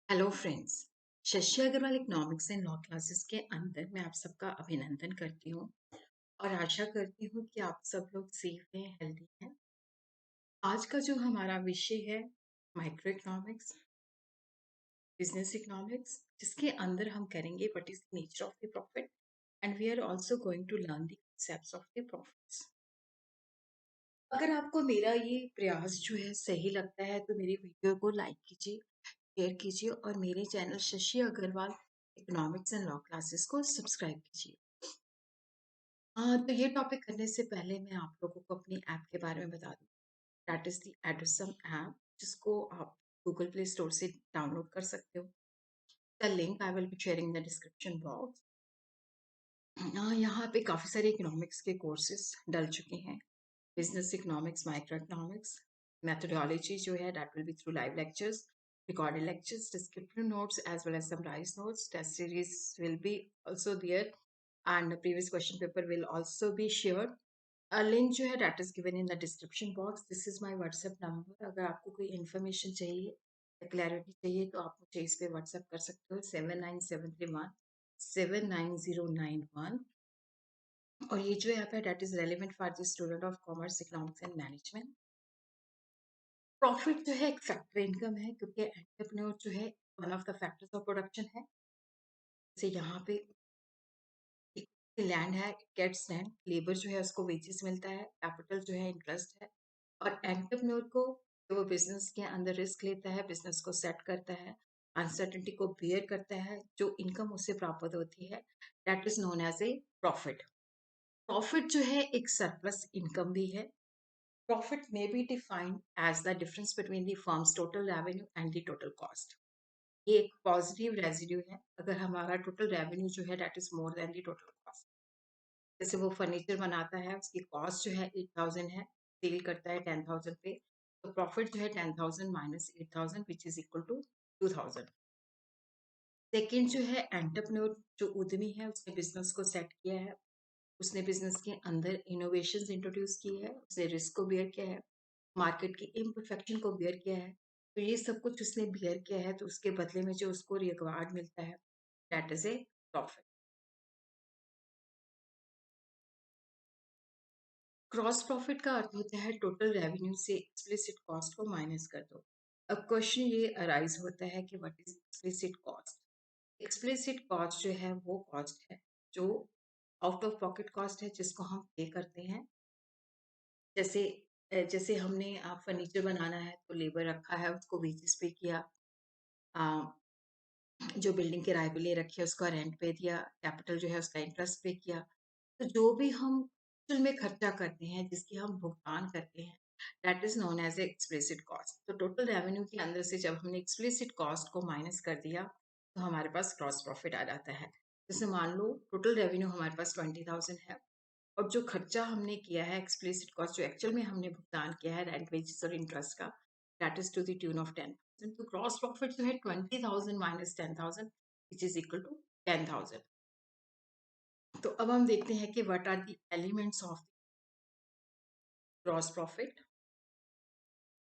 Hello friends. Shashi Agarwal economics and law classes के अंदर मैं आप सबका अभिनंदन करती हूँ और आशा करती हूँ कि आप सब लोग सेफ हैं, हेल्दी हैं। आज का जो हमारा विषय है माइक्रो इकोनॉमिक्स, बिजनेस इकोनॉमिक्स, जिसके अंदर हम करेंगे what is the nature of the profit and we are also going to learn the concepts of the profits. अगर आपको मेरा ये प्रयास जो है सही लगता है तो मेरी वीडियो को लाइक कीजिए, शेयर कीजिए और मेरे channel Shashi Agarwal economics and law classes को सब्सक्राइब कीजिए। तो ये टॉपिक करने से पहले मैं आप लोगों को अपनी ऐप के बारे में बता दूँ। दैट इज़ द एडोसम ऐप, जिसको आप गूगल प्ले स्टोर से डाउनलोड कर सकते हो। The link I will be sharing in the description box. यहाँ पे काफ़ी सारे इकोनॉमिक्स के कोर्सेज डल चुके हैं। Business economics, micro economics, methodology जो है that will be through live lectures, recorded lectures, descriptive notes as well as summarized notes. Test series will be also there and the previous question paper will also be shared. A link जो है that is given in the description box. This is my WhatsApp number. अगर आपको कोई information चाहिए या clarity चाहिए तो आप मुझे इस पे WhatsApp कर सकते हो 79731 79091। और ये जो ऐप है that is relevant for the student of commerce, economics and management. Profit जो है एक फैक्टर इनकम है क्योंकि एंटरप्रेन्योर जो है one of the factors of production है। जैसे यहाँ पे लैंड है, गेट्स लैंड, लेबर जो है उसको वेजेस मिलता है, कैपिटल जो है इंटरेस्ट है। और एंटरप्रेन्योर को जो वो बिजनेस के अंदर रिस्क लेता है, बिजनेस को सेट करता है, अनसर्टेनिटी को बियर करता है, जो इनकम उससे प्राप्त होती है that is known as a profit. Profit जो है एक सरप्लस इनकम भी है। Profit may be defined as the difference between the firm's total revenue and the total cost. ये एक पॉजिटिव रेजिड्यू है अगर हमारा टोटल रेवेन्यू जो है that is more than the total cost. जैसे वो फर्नीचर बनाता है, उसकी कॉस्ट जो है 8,000 है, सेल करता है 10,000 पे, तो प्रॉफिट जो है 10,000 minus 8,000 which is equal to 2,000। Second जो है एंटरप्रेन्योर, जो उद्यमी है, उसने बिजनेस को सेट किया है, उसने बिजनेस के अंदर इनोवेशंस इंट्रोड्यूस की है, उसने रिस्क को बेयर किया है, मार्केट की इम्परफेक्शन को बेयर किया है। तो ये सब कुछ उसने बेयर किया है तो उसके बदले में जो उसको रिवार्ड मिलता है that is a profit. Cross profit का अर्थ होता है टोटल रेवेन्यू से एक्सप्लिसिट कॉस्ट को माइनस कर दो। अब क्वेश्चन ये अराइज होता है कि what is explicit cost. Explicit cost जो है वो कॉस्ट है जो आउट ऑफ पॉकेट कॉस्ट है, जिसको हम पे करते हैं। जैसे जैसे हमने फर्नीचर बनाना है तो लेबर रखा है, उसको वेजेस पे किया, जो बिल्डिंग किराए पे ले रखी है उसका रेंट पे दिया, कैपिटल जो है उसका इंटरेस्ट पे किया। तो जो भी हम एक्चुअल में खर्चा करते हैं, जिसकी हम भुगतान करते हैं, that is known as a explicit cost. तो टोटल रेवेन्यू के अंदर से जब हमने एक्सप्लिसिट कॉस्ट को माइनस कर दिया तो हमारे पास क्रॉस प्रॉफिट आ जाता है। जैसे मान लो टोटल रेवेन्यू हमारे पास 20,000 है और जो खर्चा हमने किया है, एक्सप्लिसिट कॉस्ट जो एक्चुअल में हमने भुगतान किया है रेंट, वेजेस और इंटरेस्ट का, that is to the tune of 10,000। तो क्रॉस प्रॉफिट जो है 20,000 minus 10,000 which is equal to 10,000। तो अब हम देखते हैं कि what are the elements of gross profit.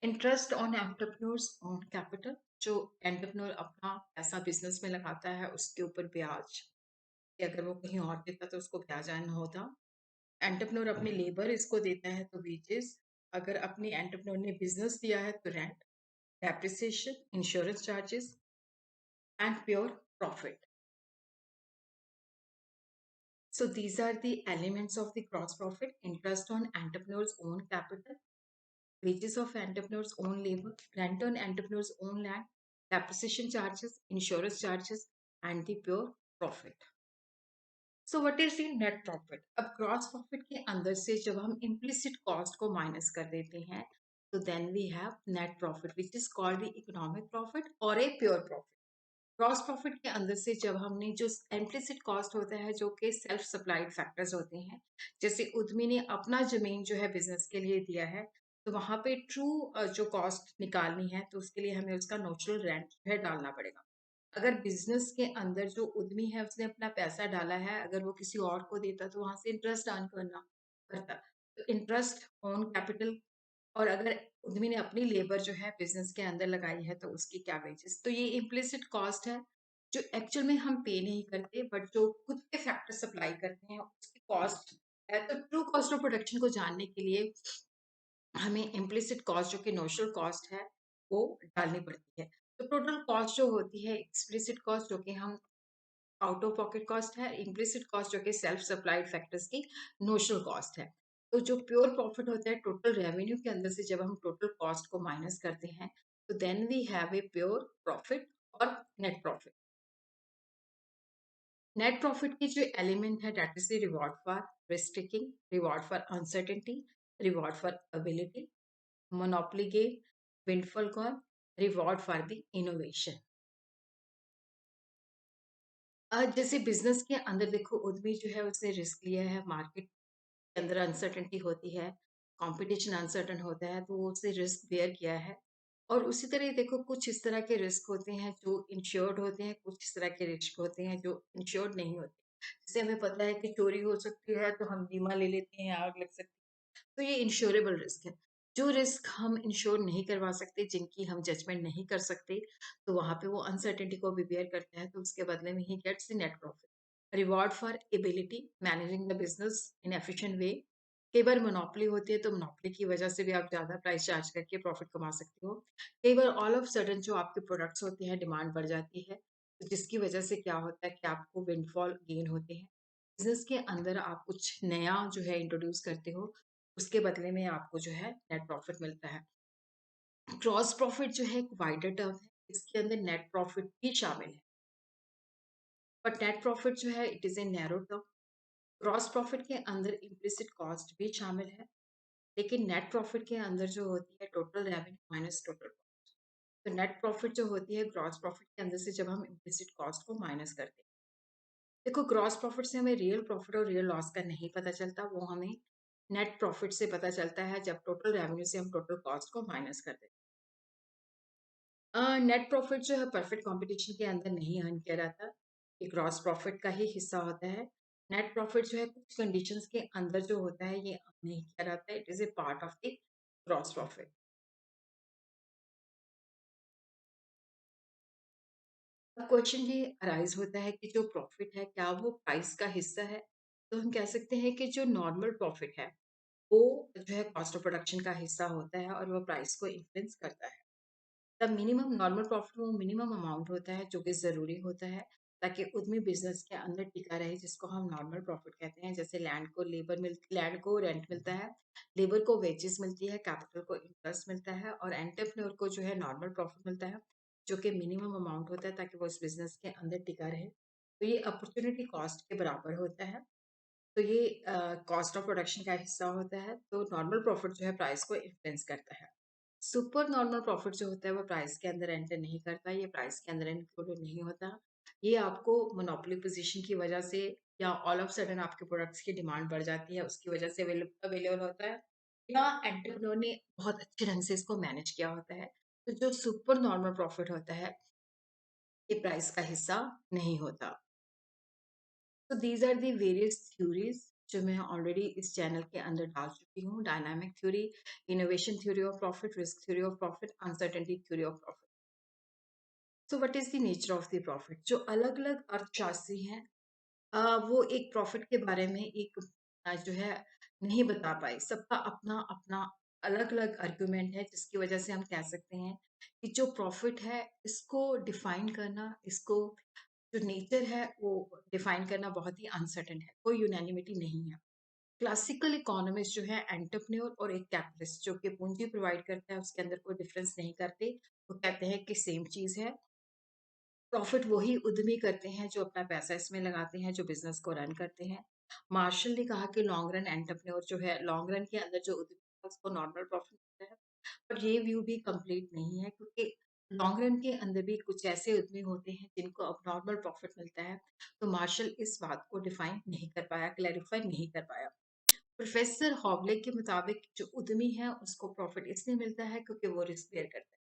Interest on entrepreneurs on capital, जो एंटरप्रेन्योर अपना पैसा बिजनेस में लगाता है उसके ऊपर ब्याज, कि अगर वो कहीं और देता तो उसको ब्याज आना होता। एंटरप्रेन्योर अपने लेबर इसको देता है तो वेजेस, अगर अपने एंटरप्रेन्योर ने बिजनेस दिया है तो rent, depreciation, insurance charges and pure profit. So these are the elements of the gross profit: interest on entrepreneur's own capital, wages of entrepreneur's own labor, rent on entrepreneur's own land, depreciation charges, insurance charges, and the pure profit. So what is the net profit? अब gross profit के अंदर से जब हम implicit cost को minus कर देते हैं, तो then we have net profit, which is called the economic profit or a pure profit. Gross profit के अंदर से जब हमने जो इम्प्लिसिट कॉस्ट होता है, जो कि सेल्फ सप्लाइड फैक्टर्स होते हैं, जैसे उद्यमी ने अपना जमीन जो है बिजनेस के लिए दिया है, तो वहां पे ट्रू जो कॉस्ट निकालनी है तो उसके लिए हमें उसका नेचुरल रेंट जो है डालना पड़ेगा। अगर बिजनेस के अंदर जो उद्यमी है उसने अपना पैसा डाला है, अगर वो किसी और को देता तो वहां से इंटरेस्ट अर्न करना करता। तो इंटरेस्ट ऑन कैपिटल और अगर उद्यमी ने अपनी लेबर जो है बिज़नेस के अंदर लगाई है, तो उसकी क्या वेजेस। तो ये इम्प्लिसिट कॉस्ट है, जो एक्चुअल में हम पे नहीं करते, बट जो खुद के फैक्टर सप्लाई करते हैं, उसकी कॉस्ट है। तो ट्रू कॉस्ट ऑफ प्रोडक्शन को जानने के लिए हमें इम्प्लिसिट कॉस्ट जो कि नोशनल कॉस्ट है, वो डालनी पड़ती है। तो टोटल कॉस्ट जो होती है, एक्सप्लिसिट कॉस्ट जो कि हम आउट ऑफ पॉकेट कॉस्ट है, इम्प्लिसिट कॉस्ट जो कि सेल्फ सप्लाइड फैक्टर्स की नोशनल कॉस्ट है। तो जो प्योर प्रॉफिट होता है टोटल रेवेन्यू के अंदर से, जब हम टोटल कॉस्ट को माइनस करते हैं, तो then we have a pure profit और नेट प्रॉफिट। नेट प्रॉफिट की जो एलिमेंट है, that is the reward for risk taking, reward for uncertainty, reward for ability, monopoly gain, windfall call, reward for the innovation. जैसे business के अंदर देखो, उद्यमी जो है उसने रिस्क लिया है, मार्केट के अंदर अनसर्टेनिटी होती है, कंपटीशन अनसर्टेन होता है, तो वो उसने रिस्क बेयर किया है। और उसी तरह देखो, कुछ इस तरह के रिस्क होते हैं जो इंश्योर्ड होते हैं, कुछ इस तरह के रिस्क होते हैं जो इंश्योर्ड नहीं होते। जैसे हमें पता है कि चोरी हो सकती है, तो हम बीमा ले लेते हैं, आग लग सकती है, तो ये इंश्योरेबल रिस्क है। जो रिस्क हम इंश्योर नहीं करवा सकते, जिनकी हम जजमेंट नहीं कर सकते, तो वहां पे वो अनसर्टेनिटी को भी बेयर करता है, तो उसके बदले में ही gets the net profit. Reward for ability, managing the business in efficient way. कई बार मोनोपोली होती है, तो मोनोपोली की वजह से भी आप ज्यादा प्राइस चार्ज करके प्रॉफिट कमा सकते हो। कई बार ऑल ऑफ सडन जो आपके प्रोडक्ट्स होते हैं, डिमांड बढ़ जाती है, तो जिसकी वजह से क्या होता है कि आपको विंडफॉल गेन होते हैं। बिजनेस के अंदर आप कुछ नया जो है इंट्रोड्यूस करते हो, उसके बदले में आपको जो है नेट प्रॉफिट मिलता है। ग्रॉस प्रॉफिट जो है एक वाइडर टर्म है, इसके अंदर नेट प्रॉफिट भी शामिल है, बट नेट प्रॉफिट जो है it is a narrow term. Gross profit के अंदर इम्प्लिसिट कॉस्ट भी शामिल है, लेकिन नेट प्रॉफिट के अंदर जो होती है टोटल रेवेन्यू माइनस टोटल। तो नेट प्रॉफिट जो होती है ग्रॉस प्रॉफिट के अंदर से, जब हम इम्प्लिसिट कॉस्ट को माइनस करते हैं। देखो, ग्रॉस प्रॉफिट से हमें रियल प्रॉफिट और रियल लॉस का नहीं पता चलता, वो हमें नेट प्रॉफिट से पता चलता है, जब टोटल रेवेन्यू से हम टोटल कॉस्ट को माइनस कर देते हैं। नेट प्रॉफिट जो है परफेक्ट कंपटीशन के अंदर नहीं अर्न किया जाता, ये ग्रॉस प्रॉफिट का ही हिस्सा होता है। नेट प्रॉफिट जो है कुछ कंडीशंस के अंदर जो होता है, ये अर्न नहीं किया जाता है, it is a part of the gross profit. अब क्वेश्चन ये अराइज होता है कि जो प्रॉफिट है, क्या वो प्राइस का हिस्सा है। तो हम कह सकते हैं कि जो नॉर्मल प्रॉफिट है, वो जो है कॉस्ट ऑफ प्रोडक्शन का हिस्सा होता है, और वो प्राइस को इन्फ्लुएंस करता है। द मिनिमम नॉर्मल प्रॉफिट वो मिनिमम अमाउंट होता है जो कि ज़रूरी होता है, ताकि उद्यमी बिजनेस के अंदर टिका रहे, जिसको हम नॉर्मल प्रॉफिट कहते हैं। जैसे लैंड को रेंट मिलता है, लेबर को वेजेस मिलती है, कैपिटल को इंटरेस्ट मिलता है, और एंटरप्रेन्योर को जो है नॉर्मल प्रॉफिट मिलता है, जो कि मिनिमम अमाउंट होता है ताकि वो इस बिजनेस के अंदर टिका रहे। तो ये अपॉर्चुनिटी कॉस्ट के बराबर होता है। तो ये कॉस्ट ऑफ प्रोडक्शन का हिस्सा होता है। तो नॉर्मल प्रॉफिट जो है प्राइस को इन्फ्लुएंस करता है। सुपर नॉर्मल प्रॉफिट जो होता है वो प्राइस के अंदर एंटर नहीं करता, ये प्राइस के अंदर इंक्लूडेड नहीं होता। ये आपको मोनोपोली पोजीशन की वजह से, या ऑल ऑफ सडन आपके प्रोडक्ट्स की डिमांड बढ़ जाती है, उसकी वजह से अवेलेबल होता है, या एंटरप्रेन्योर ने बहुत अच्छे ढंग से इसको मैनेज किया होता है। तो जो सुपर नॉर्मल प्रॉफिट होता है, ये प्राइस का हिस्सा नहीं होता। तो these are the various theories जो मैं ऑलरेडी इस चैनल के अंदर डाल चुकी हूँ। Dynamic theory, innovation theory of profit, risk theory of profit, uncertainty theory of profit. So what is the nature of the profit. जो अलग अलग अर्थशास्त्री हैं, वो एक प्रॉफिट के बारे में एक जो है नहीं बता पाए। सबका अपना अपना अलग अलग आर्गुमेंट है, जिसकी वजह से हम कह सकते हैं कि जो प्रॉफिट है, इसको डिफाइन करना, इसको जो नेचर है वो डिफाइन करना बहुत ही अनसर्टेन है, कोई यूनानिमिटी नहीं है। क्लासिकल इकोनॉमिस्ट जो है एंटरप्रेन्योर और एक कैपिटलिस्ट जो कि पूंजी प्रोवाइड करता है, उसके अंदर कोई डिफरेंस नहीं करते। वो कहते हैं कि सेम चीज है। प्रॉफिट वही उद्यमी करते हैं जो अपना पैसा इसमें लगाते हैं, जो बिजनेस को रन करते हैं। मार्शल ने कहा कि लॉन्ग रन एंटरप्रेन्योर जो है, लॉन्ग रन के अंदर जो उद्यमी है उसको नॉर्मल प्रॉफिट मिलता है। पर ये व्यू भी कंप्लीट नहीं है, क्योंकि लॉन्ग रन के अंदर भी कुछ ऐसे उद्यमी होते हैं जिनको अब नॉर्मल प्रॉफिट मिलता है। तो मार्शल इस बात को डिफाइन नहीं कर पाया, क्लैरिफाई नहीं कर पाया। प्रोफेसर हॉबले के मुताबिक जो उद्यमी है उसको प्रॉफिट इसलिए मिलता है क्योंकि वो रिस्क बेयर करता है।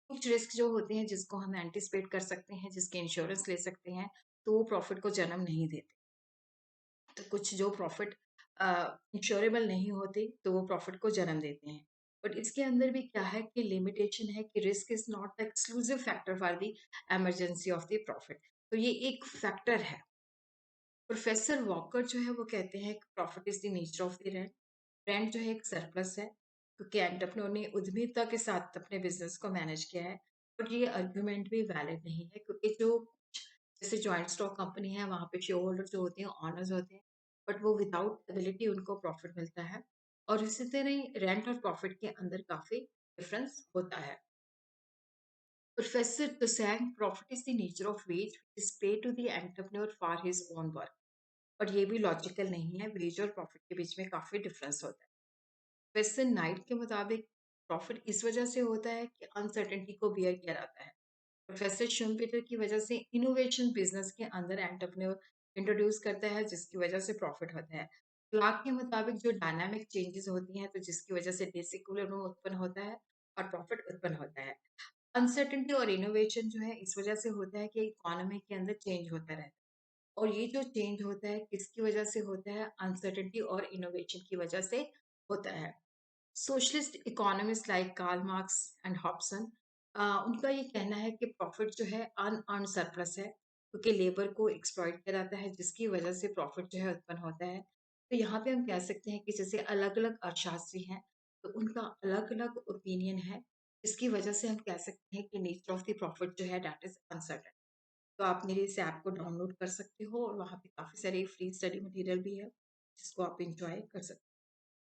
कुछ रिस्क जो होते हैं जिसको हम एंटिसिपेट कर सकते हैं, जिसके इंश्योरेंस ले सकते हैं, तो वो प्रॉफिट को जन्म नहीं देते। तो कुछ जो प्रॉफिट इंश्योरेबल नहीं होते, तो वो प्रॉफिट को जन्म देते हैं। बट इसके अंदर भी क्या है कि लिमिटेशन है कि risk is not the exclusive factor for the emergency of the profit. तो ये एक फैक्टर है। प्रोफेसर वॉकर जो है वो कहते हैं कि profit is the nature of the rent. Rent जो है एक सरप्लस है, क्योंकि एंटरप्रेन्योर ने उद्यमिता के साथ अपने बिजनेस को मैनेज किया है। बट ये आर्गुमेंट भी वैलिड नहीं है, क्योंकि जो जैसे जॉइंट स्टॉक कंपनी है वहाँ पे शेयर होल्डर जो होते हैं ऑनर्स होते हैं, बट वो विदाउट एबिलिटी उनको प्रॉफिट मिलता है। और इसी तरह रेंट और प्रॉफिट के अंदर काफी डिफरेंस होता है। Professor Dosang, profit is the nature of wage which is paid to the entrepreneur for his own work। और ये भी लॉजिकल नहीं है, वेज और प्रॉफिट के बीच में काफी डिफरेंस होता है। प्रोफेसर नाइट के मुताबिक प्रॉफिट इस वजह से होता है कि अनसर्टेनिटी को बियर किया जाता है। प्रोफेसर शुम्पीटर की वजह से इनोवेशन बिजनेस के अंदर एंटरप्रेन्योर इंट्रोड्यूस करता है, जिसकी वजह से प्रॉफिट होता है। क्लार्क के मुताबिक जो डायनामिक चेंजेस होती हैं तो जिसकी वजह से डिसइक्विलिब्रियम उत्पन्न होता है और प्रॉफिट उत्पन्न होता है। अनसर्टेनिटी और इनोवेशन जो है इस वजह से होता है कि इकोनॉमी के अंदर चेंज होता रहता है। और ये जो चेंज होता है किसकी वजह से होता है? अनसर्टेनिटी और इनोवेशन की वजह से होता है। Socialist economist like Karl Marx and Hobson, उनका ये कहना है कि प्रॉफिट जो है अनअर्न्ड सरप्लस है, क्योंकि लेबर को एक्सप्लॉइट किया जाता है, जिसकी वजह से प्रॉफिट जो है उत्पन्न होता है। तो यहाँ पे हम कह सकते हैं कि जैसे अलग-अलग अर्थशास्त्री हैं, तो उनका अलग-अलग ओपिनियन है, जिसकी वजह से हम कह सकते हैं कि नेचर ऑफ द प्रॉफिट जो है दैट इज़ अनसर्टेन। तो आप मेरे इस ऐप को डाउनलोड कर सकते हो और वहाँ पे काफ़ी सारे फ्री स्टडी मटेरियल भी है, जिसको आप एन्जॉय कर सकते हो।